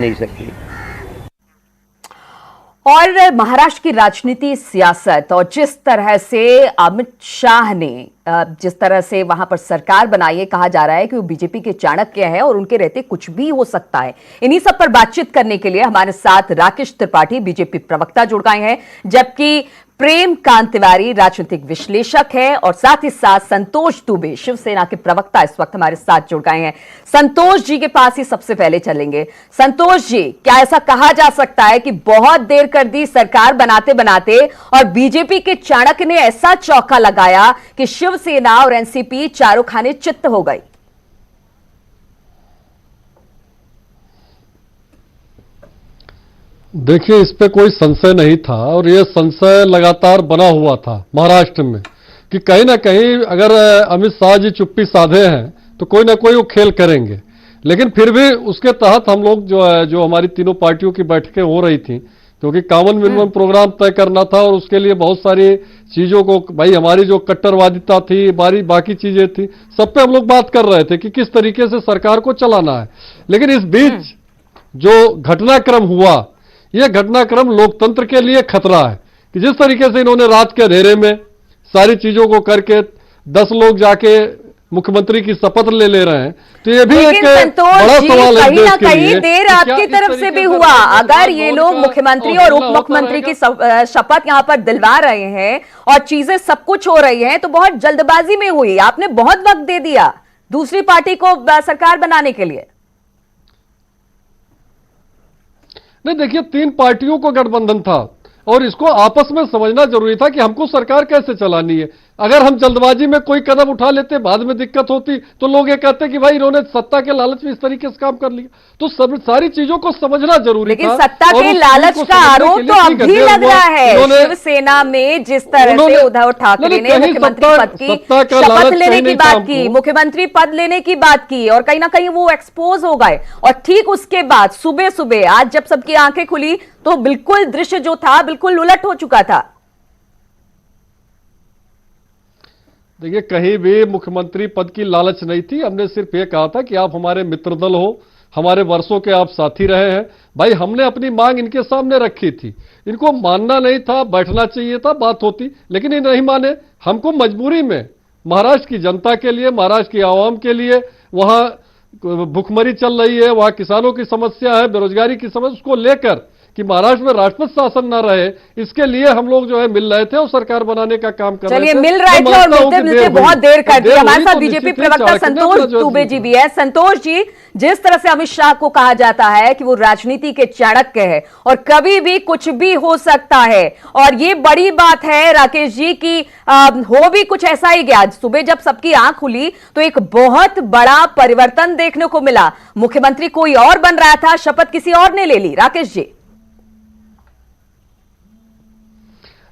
नहीं सकती। और महाराष्ट्र की राजनीति, सियासत और जिस तरह से अमित शाह ने जिस तरह से वहां पर सरकार बनाई है, कहा जा रहा है कि वो बीजेपी के चाणक्य है और उनके रहते कुछ भी हो सकता है। इन्हीं सब पर बातचीत करने के लिए हमारे साथ राकेश त्रिपाठी, बीजेपी प्रवक्ता, जुड़ गए हैं, जबकि प्रेम कांत तिवारी राजनीतिक विश्लेषक है और साथ ही साथ संतोष दुबे शिवसेना के प्रवक्ता इस वक्त हमारे साथ जुड़ गए हैं। संतोष जी के पास ही सबसे पहले चलेंगे। संतोष जी, क्या ऐसा कहा जा सकता है कि बहुत देर कर दी सरकार बनाते बनाते और बीजेपी के चाणक्य ने ऐसा चौका लगाया कि शिवसेना और एनसीपी चारों खाने चित्त हो गई? देखिए, इस पे कोई संशय नहीं था और ये संशय लगातार बना हुआ था महाराष्ट्र में कि कहीं ना कहीं अगर अमित शाह जी चुप्पी साधे हैं तो कोई ना कोई वो खेल करेंगे। लेकिन फिर भी उसके तहत हम लोग जो हमारी तीनों पार्टियों की बैठकें हो रही थी, क्योंकि कॉमन मिनिमम प्रोग्राम तय करना था और उसके लिए बहुत सारी चीजों को, भाई हमारी जो कट्टरवादिता थी, बाकी चीजें थी, सब पे हम लोग बात कर रहे थे कि किस तरीके से सरकार को चलाना है। लेकिन इस बीच जो घटनाक्रम हुआ, यह घटनाक्रम लोकतंत्र के लिए खतरा है कि जिस तरीके से इन्होंने रात के अंधेरे में सारी चीजों को करके 10 लोग जाके मुख्यमंत्री की शपथ ले रहे हैं, तो ये भी एक बड़ा सवाल है। कहीं ना कहीं देर आपकी तरफ से भी हुआ। अगर ये लोग मुख्यमंत्री और उप मुख्यमंत्री की शपथ यहां पर दिलवा रहे हैं और चीजें सब कुछ हो रही हैं, तो बहुत जल्दबाजी में हुई। आपने बहुत वक्त दे दिया दूसरी पार्टी को सरकार बनाने के लिए। नहीं, देखिए, 3 पार्टियों को गठबंधन था और इसको आपस में समझना जरूरी था कि हमको सरकार कैसे चलानी है। अगर हम जल्दबाजी में कोई कदम उठा लेते, बाद में दिक्कत होती, तो लोग ये कहते कि भाई इन्होंने सत्ता के लालच में इस तरीके से काम कर लिया। तो सारी चीजों को समझना जरूरी था। लेकिन सत्ता के लालच का आरोप तो अब भी लग रहा है शिवसेना में। जिस तरह से उद्धव ठाकरे ने मुख्यमंत्री पद की शपथ लेने की बात की, मुख्यमंत्री पद लेने की बात की और कहीं ना कहीं वो एक्सपोज हो गए। और ठीक उसके बाद सुबह सुबह आज जब सबकी आंखें खुली तो बिल्कुल दृश्य जो था बिल्कुल उलट हो चुका था। देखिए, कहीं भी मुख्यमंत्री पद की लालच नहीं थी। हमने सिर्फ ये कहा था कि आप हमारे मित्र दल हो, हमारे वर्षों के आप साथी रहे हैं। भाई, हमने अपनी मांग इनके सामने रखी थी, इनको मानना नहीं था, बैठना चाहिए था, बात होती, लेकिन ये नहीं माने। हमको मजबूरी में महाराष्ट्र की जनता के लिए, महाराष्ट्र की आवाम के लिए, वहां भुखमरी चल रही है, वहां किसानों की समस्या है, बेरोजगारी की समस्या, उसको लेकर कि महाराष्ट्र में राष्ट्रपति शासन न रहे, इसके लिए हम लोग जो है मिल रहे थे और सरकार बनाने का काम कर रहे थे। चलिए, मिल रहे थे और मिलते मिलते बहुत देर कर दी। हमारे साथ बीजेपी प्रवक्ता संतोष दुबे जी भी है। संतोष जी, जिस तरह से अमित शाह को कहा जाता है कि वो राजनीति के चाणक्य है और कभी भी कुछ भी हो सकता है, और ये बड़ी बात है राकेश जी की हो भी कुछ ऐसा ही गया। सुबह जब सबकी आंख खुली तो एक बहुत बड़ा परिवर्तन देखने को मिला। मुख्यमंत्री कोई और बन रहा था, शपथ किसी और ने ले ली। राकेश जी,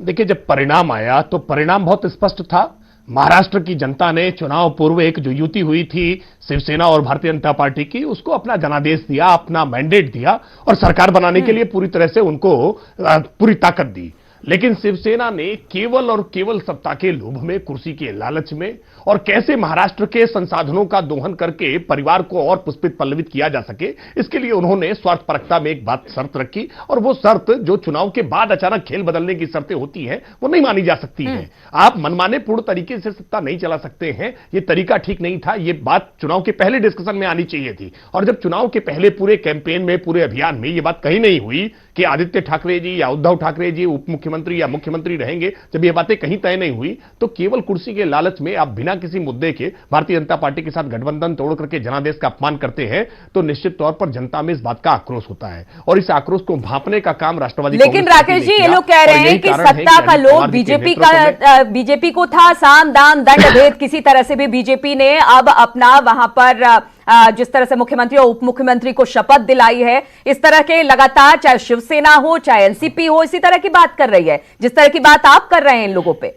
देखिए, जब परिणाम आया तो परिणाम बहुत स्पष्ट था। महाराष्ट्र की जनता ने चुनाव पूर्व एक जो युति हुई थी शिवसेना और भारतीय जनता पार्टी की, उसको अपना जनादेश दिया, अपना मैंडेट दिया और सरकार बनाने के लिए पूरी तरह से उनको पूरी ताकत दी। लेकिन शिवसेना ने केवल और केवल सत्ता के लोभ में, कुर्सी के लालच में और कैसे महाराष्ट्र के संसाधनों का दोहन करके परिवार को और पुष्पित पल्लवित किया जा सके, इसके लिए उन्होंने स्वार्थपरकता में एक बात शर्त रखी। और वो शर्त जो चुनाव के बाद अचानक खेल बदलने की शर्तें होती हैं, वो नहीं मानी जा सकती है। आप मनमाने पूर्ण तरीके से सत्ता नहीं चला सकते हैं, ये तरीका ठीक नहीं था। ये बात चुनाव के पहले डिस्कशन में आनी चाहिए थी। और जब चुनाव के पहले पूरे कैंपेन में, पूरे अभियान में ये बात कहीं नहीं हुई कि आदित्य ठाकरे जी या उद्धव ठाकरे जी उप मुख्यमंत्री या मुख्यमंत्री रहेंगे, जब ये बातें कहीं तय नहीं हुई, तो केवल कुर्सी के लालच में आप बिना किसी मुद्दे के भारतीय जनता पार्टी के साथ गठबंधन तोड़ करके जनादेश का अपमान करते हैं, तो निश्चित तौर पर जनता में इस बात का आक्रोश होता है और इस आक्रोश को भांपने का काम राष्ट्रवादी। लेकिन राकेश जी, ये लोग कह रहे हैं कि सत्ता का लोभ बीजेपी को था, साम दाम दंड भेद किसी तरह से भी बीजेपी ने अब अपना वहां पर जिस तरह से मुख्यमंत्री और उप मुख्यमंत्री को शपथ दिलाई है, इस तरह के लगातार चाहे शिवसेना हो चाहे एनसीपी हो, इसी तरह की बात कर रही है जिस तरह की बात आप कर रहे हैं इन लोगों पे।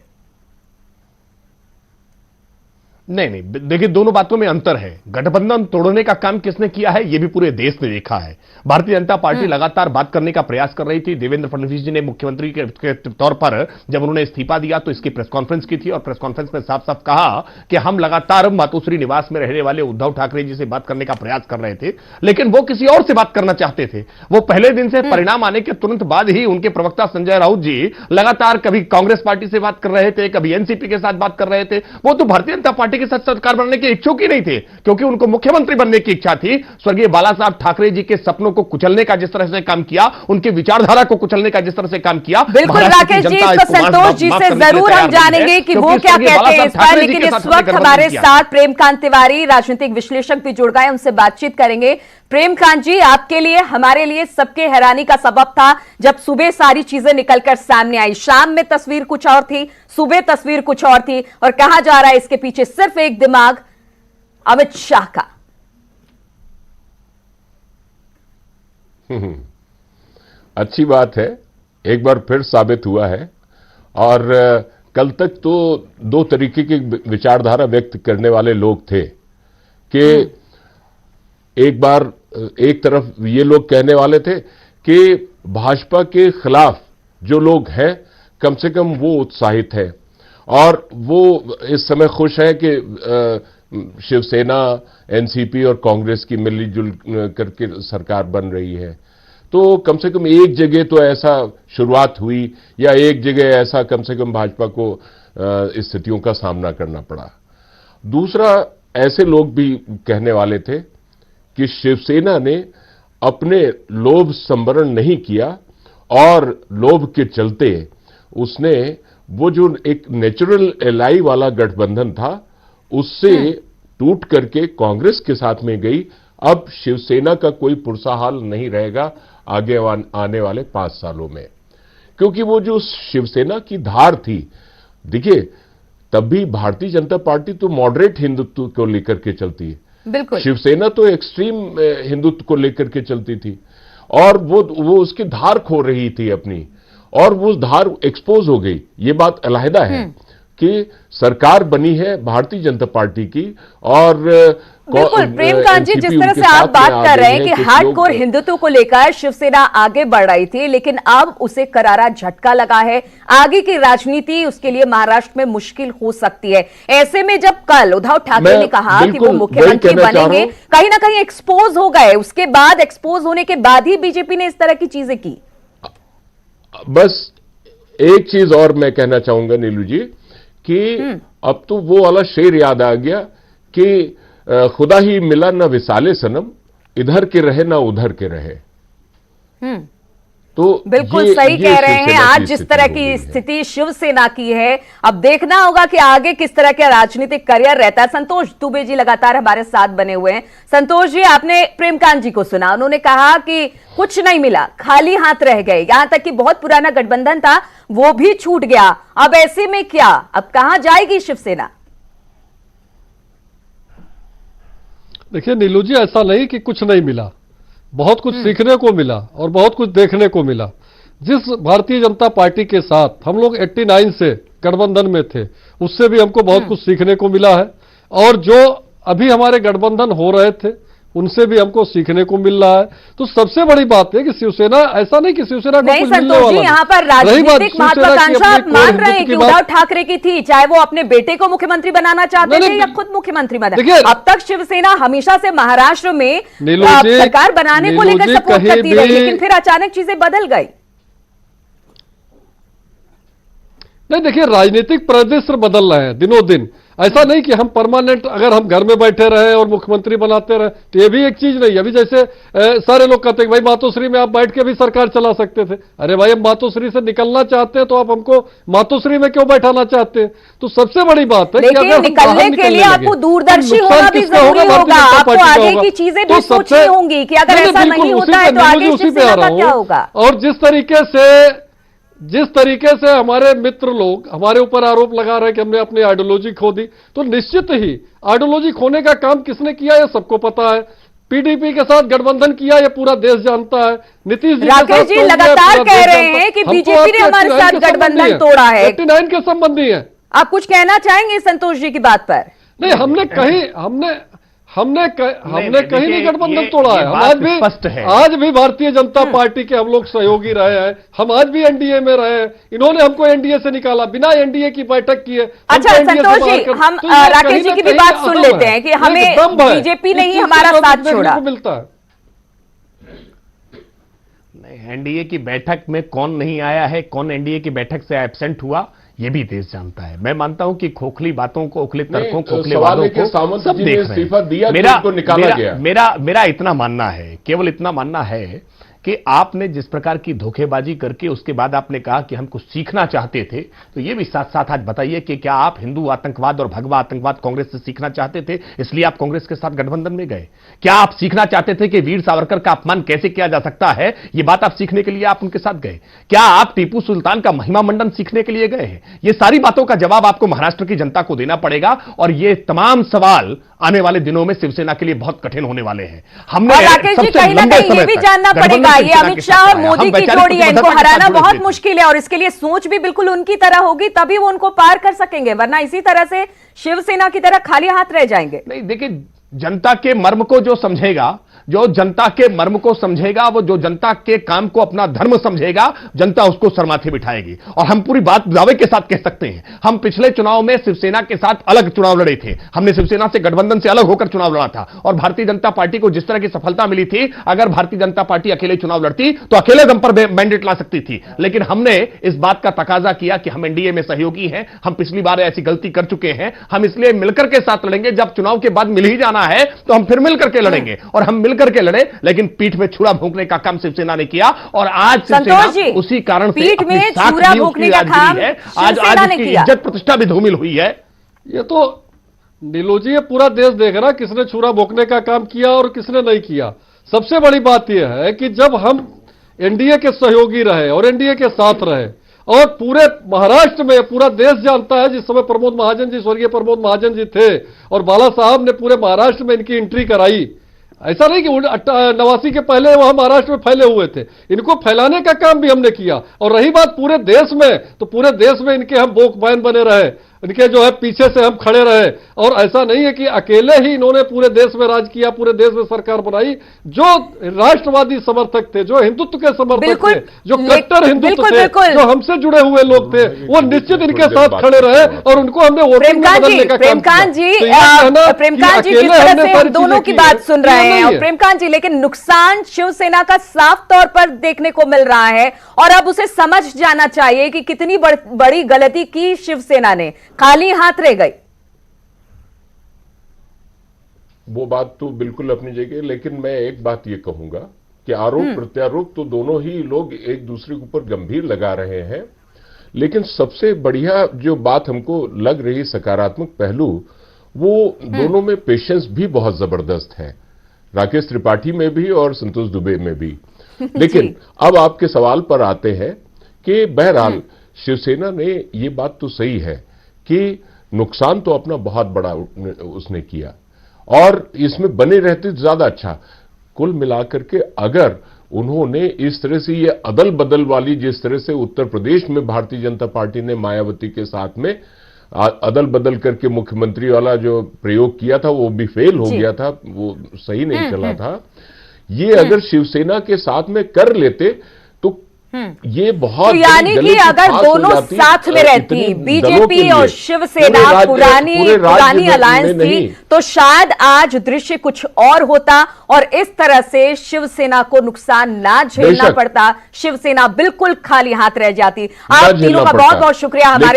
नहीं नहीं, देखिए दोनों बातों में अंतर है। गठबंधन तोड़ने का काम किसने किया है ये भी पूरे देश ने देखा है। भारतीय जनता पार्टी लगातार बात करने का प्रयास कर रही थी। देवेंद्र फडणवीस जी ने मुख्यमंत्री के तौर पर जब उन्होंने इस्तीफा दिया तो इसकी प्रेस कॉन्फ्रेंस की थी और प्रेस कॉन्फ्रेंस में साफ साफ कहा कि हम लगातार मातोश्री निवास में रहने वाले उद्धव ठाकरे जी से बात करने का प्रयास कर रहे थे, लेकिन वो किसी और से बात करना चाहते थे। वो पहले दिन से परिणाम आने के तुरंत बाद ही उनके प्रवक्ता संजय राउत जी लगातार कभी कांग्रेस पार्टी से बात कर रहे थे, कभी एनसीपी के साथ बात कर रहे थे। वो तो भारतीय जनता पार्टी के साथ सरकार बनने के इच्छुक ही नहीं थे, क्योंकि उनको मुख्यमंत्री बनने की इच्छा थी। स्वर्गीय बाला साहब ठाकरे जी के सपनों को कुचलने का जिस तरह से काम किया, उनकी विचारधारा को कुचलने का जिस तरह से काम किया, बिल्कुल राकेश जी, इसको संतोष जी से जरूर हम जानेंगे कि वो क्या कहते हैं इस पर, लेकिन इस वक्त हमारे साथ प्रेमकांत तिवारी राजनीतिक विश्लेषक भी जुड़ गए, उनसे बातचीत करेंगे। प्रेमकांत जी, आपके लिए हमारे लिए सबके हैरानी का सबब था जब सुबह सारी चीजें निकलकर सामने आई। शाम में तस्वीर कुछ और थी, सुबह तस्वीर कुछ और थी, और कहा जा रहा है इसके पीछे सिर्फ एक दिमाग अमित शाह का। अच्छी बात है, एक बार फिर साबित हुआ है। और कल तक तो दो तरीके की विचारधारा व्यक्त करने वाले लोग थे कि एक बार एक तरफ ये लोग कहने वाले थे कि भाजपा के खिलाफ जो लोग हैं कम से कम वो उत्साहित है और वो इस समय खुश है कि शिवसेना, एनसीपी और कांग्रेस की मिलजुल करके सरकार बन रही है। तो कम से कम एक जगह तो ऐसा शुरुआत हुई या एक जगह ऐसा कम से कम भाजपा को स्थितियों का सामना करना पड़ा। दूसरा, ऐसे लोग भी कहने वाले थे कि शिवसेना ने अपने लोभ संवरण नहीं किया और लोभ के चलते उसने वो जो एक नेचुरल एलाई वाला गठबंधन था उससे टूट करके कांग्रेस के साथ में गई। अब शिवसेना का कोई पुरसाहाल नहीं रहेगा आगे आने वाले 5 सालों में, क्योंकि वो जो शिवसेना की धार थी, देखिए तब भी भारतीय जनता पार्टी तो मॉडरेट हिंदुत्व को लेकर के चलती है, बिल्कुल शिवसेना तो एक्सट्रीम हिंदुत्व को लेकर के चलती थी और वो उसकी धार खो रही थी अपनी, और वो धार एक्सपोज हो गई। ये बात अलहदा है कि सरकार बनी है भारतीय जनता पार्टी की और बिल्कुल प्रेमकांत जी, जिस तरह से आप बात कर रहे हैं कि हार्डकोर हिंदुत्व को लेकर शिवसेना आगे बढ़ रही थी, लेकिन अब उसे करारा झटका लगा है। आगे की राजनीति उसके लिए महाराष्ट्र में मुश्किल हो सकती है। ऐसे में जब कल उद्धव ठाकरे ने कहा कि वो मुख्यमंत्री बनेंगे, कहीं ना कहीं एक्सपोज हो गए, उसके बाद एक्सपोज होने के बाद ही बीजेपी ने इस तरह की चीजें की। बस एक चीज और मैं कहना चाहूंगा नीलू जी कि अब तो वो वाला शेर याद आ गया कि खुदा ही मिला न विसाले सनम, इधर के रहे ना उधर के रहे। तो बिल्कुल सही कह रहे हैं। आज जिस तरह की स्थिति शिवसेना की है, अब देखना होगा कि आगे किस तरह का राजनीतिक करियर रहता है। संतोष दुबे जी लगातार हमारे साथ बने हुए हैं। संतोष जी, आपने प्रेमकांत जी को सुना, उन्होंने कहा कि कुछ नहीं मिला, खाली हाथ रह गए, यहां तक कि बहुत पुराना गठबंधन था वो भी छूट गया। अब ऐसे में क्या, अब कहां जाएगी शिवसेना? देखिए नीलू जी, ऐसा नहीं कि कुछ नहीं मिला, बहुत कुछ सीखने को मिला और बहुत कुछ देखने को मिला। जिस भारतीय जनता पार्टी के साथ हम लोग 89 से गठबंधन में थे, उससे भी हमको बहुत कुछ सीखने को मिला है, और जो अभी हमारे गठबंधन हो रहे थे उनसे भी हमको सीखने को मिल रहा है। तो सबसे बड़ी बात है कि शिवसेना, ऐसा नहीं कि शिवसेना को नहीं कुछ मिलने वाला संतोष जी, यहाँ पर राजनीतिक महत्वाकांक्षा आप मान रहे हैं कि उद्धव ठाकरे की थी, चाहे वो अपने बेटे को मुख्यमंत्री बनाना चाहते थे या खुद मुख्यमंत्री बना। अब तक शिवसेना हमेशा से महाराष्ट्र में सरकार बनाने को लेकर सपोर्ट करती रही, लेकिन फिर अचानक चीजें बदल गई। नहीं, देखिए राजनीतिक परिदृश्य बदल रहे हैं दिनों दिन। ऐसा नहीं कि हम परमानेंट अगर हम घर में बैठे रहे और मुख्यमंत्री बनाते रहे, तो ये भी एक चीज नहीं। अभी जैसे सारे लोग कहते हैं भाई मातोश्री में आप बैठ के भी सरकार चला सकते थे। अरे भाई, हम मातोश्री से निकलना चाहते हैं तो आप हमको मातोश्री में क्यों बैठाना चाहते हैं? तो सबसे बड़ी बात है कि अगर निकलने के लिए आपको दूरदर्शी होना भी जरूरी होगा, आपको आगे की चीजें भी सोचनी होंगी कि अगर ऐसा नहीं होता है तो आगे शिवसेना का क्या होगा। और जिस तरीके से हमारे मित्र लोग हमारे ऊपर आरोप लगा रहे हैं कि हमने अपनी आइडियोलॉजी खो दी, तो निश्चित ही आइडियोलॉजी खोने का काम किसने किया ये सबको पता है। पीडीपी के साथ गठबंधन किया ये पूरा देश जानता है। नीतीश जी राकेश जी लगातार कह रहे हैं कि बीजेपी ने हमारे साथ गठबंधन तोड़ा है, 89 के संबंधी है। आप कुछ कहना चाहेंगे संतोष जी की बात पर? नहीं, हमने कहीं नहीं गठबंधन तोड़ा है। हम बात स्पष्ट है। आज भी भारतीय जनता पार्टी के हम लोग सहयोगी रहे हैं, हम आज भी एनडीए में रहे हैं। इन्होंने हमको एनडीए से निकाला, बिना एनडीए की बैठक किए। अच्छा संतोष जी, हम राकेश जी की भी बात सुन लेते हैं कि हमें बीजेपी ने ही हमारा साथ छोड़ा। मिलता है एनडीए की बैठक में कौन नहीं आया है, कौन एनडीए की बैठक से एब्सेंट हुआ, ये भी देश जानता है। मैं मानता हूं कि खोखली बातों को, खोखले तर्कों, खोखले वादों को सब देख रहे हैं। मेरा इतना मानना है, केवल इतना मानना है कि आपने जिस प्रकार की धोखेबाजी करके उसके बाद आपने कहा कि हम कुछ सीखना चाहते थे, तो ये भी साथ साथ आज बताइए कि क्या आप हिंदू आतंकवाद और भगवा आतंकवाद कांग्रेस से सीखना चाहते थे, इसलिए आप कांग्रेस के साथ गठबंधन में गए? क्या आप सीखना चाहते थे कि वीर सावरकर का अपमान कैसे किया जा सकता है, ये बात आप सीखने के लिए आप उनके साथ गए? क्या आप टीपू सुल्तान का महिमा मंडन सीखने के लिए गए हैं? ये सारी बातों का जवाब आपको महाराष्ट्र की जनता को देना पड़ेगा, और ये तमाम सवाल आने वाले दिनों में शिवसेना के लिए बहुत कठिन होने वाले हैं। हमने राकेश जी कहीं ना कहीं ये भी जानना पड़ेगा, ये अमित शाह और मोदी की जोड़ी है, इनको हराना बहुत मुश्किल है, और इसके लिए सोच भी बिल्कुल उनकी तरह होगी, तभी वो उनको पार कर सकेंगे, वरना इसी तरह से शिवसेना की तरह खाली हाथ रह जाएंगे। नहीं, देखिए, जनता के मर्म को जो समझेगा, जो जनता के मर्म को समझेगा, वो जो जनता के काम को अपना धर्म समझेगा, जनता उसको सर माथे बिठाएगी। और हम पूरी बात दावे के साथ कह सकते हैं, हम पिछले चुनाव में शिवसेना के साथ अलग चुनाव लड़े थे, हमने शिवसेना से गठबंधन से अलग होकर चुनाव लड़ा था, और भारतीय जनता पार्टी को जिस तरह की सफलता मिली थी, अगर भारतीय जनता पार्टी अकेले चुनाव लड़ती तो अकेले दम पर मैंडेट ला सकती थी। लेकिन हमने इस बात का तकाजा किया कि हम एनडीए में सहयोगी हैं, हम पिछली बार ऐसी गलती कर चुके हैं, हम इसलिए मिलकर के साथ लड़ेंगे। जब चुनाव के बाद मिल ही जाना है तो हम फिर मिलकर के लड़ेंगे, और हम मिलकर के लड़े, लेकिन पीठ में छुरा भोंकने का काम शिवसेना ने किया, और आज शिवसेना उसी कारण से पीठ में छुरा भोंकने का काम शिवसेना ने किया। इज्जत प्रतिष्ठा भी धूमिल हुई है। ये तो नीलो जी, ये पूरा देश देख रहा किसने छुरा भोंकने का काम किया और किसने नहीं किया। सबसे बड़ी बात यह है कि जब हम एनडीए के सहयोगी रहे और एनडीए के साथ रहे, और पूरे महाराष्ट्र में पूरा देश जानता है, जिस समय प्रमोद महाजन जी, स्वर्गीय प्रमोद महाजन जी थे, और बाला साहब ने पूरे महाराष्ट्र में इनकी एंट्री कराई। ऐसा नहीं कि 89 के पहले वहां महाराष्ट्र में फैले हुए थे, इनको फैलाने का काम भी हमने किया। और रही बात पूरे देश में, तो पूरे देश में इनके हम वोकमैन बने रहे, इनके जो है पीछे से हम खड़े रहे। और ऐसा नहीं है कि अकेले ही इन्होंने पूरे देश में राज किया, पूरे देश में सरकार बनाई। जो राष्ट्रवादी समर्थक थे, जो हिंदुत्व के समर्थक थे, जो कट्टर हिंदुत्व थे, जो हमसे जुड़े हुए लोग थे, वो निश्चित इनके साथ खड़े रहे, और उनको हमने वोटिंग में बदलने का काम किया। प्रेमकांत जी जिस तरह से हम दोनों की बात सुन रहे हैं, और प्रेमकांत जी, लेकिन नुकसान शिवसेना का साफ तौर पर देखने को मिल रहा है, और अब उसे समझ जाना चाहिए कि कितनी बड़ी गलती की शिवसेना ने, खाली हाथ रह गई। वो बात तो बिल्कुल अपनी जगह, लेकिन मैं एक बात ये कहूंगा कि आरोप प्रत्यारोप तो दोनों ही लोग एक दूसरे के ऊपर गंभीर लगा रहे हैं, लेकिन सबसे बढ़िया जो बात हमको लग रही सकारात्मक पहलू, वो दोनों में पेशेंस भी बहुत जबरदस्त है, राकेश त्रिपाठी में भी और संतोष दुबे में भी। लेकिन अब आपके सवाल पर आते हैं कि बहरहाल शिवसेना ने ये बात तो सही है कि नुकसान तो अपना बहुत बड़ा उसने किया, और इसमें बने रहते ज्यादा अच्छा। कुल मिलाकर के अगर उन्होंने इस तरह से ये अदल बदल वाली, जिस तरह से उत्तर प्रदेश में भारतीय जनता पार्टी ने मायावती के साथ में अदल बदल करके मुख्यमंत्री वाला जो प्रयोग किया था, वो भी फेल हो गया था, वो सही नहीं चला था। ये अगर शिवसेना के साथ में कर लेते तो ये बहुत, तो यानी कि अगर दोनों साथ में रहती, बीजेपी और शिवसेना पुरानी अलायंस थी, तो शायद आज दृश्य कुछ और होता, और इस तरह से शिवसेना को नुकसान ना झेलना पड़ता, शिवसेना बिल्कुल खाली हाथ रह जाती। आप तीनों का बहुत बहुत शुक्रिया हमारे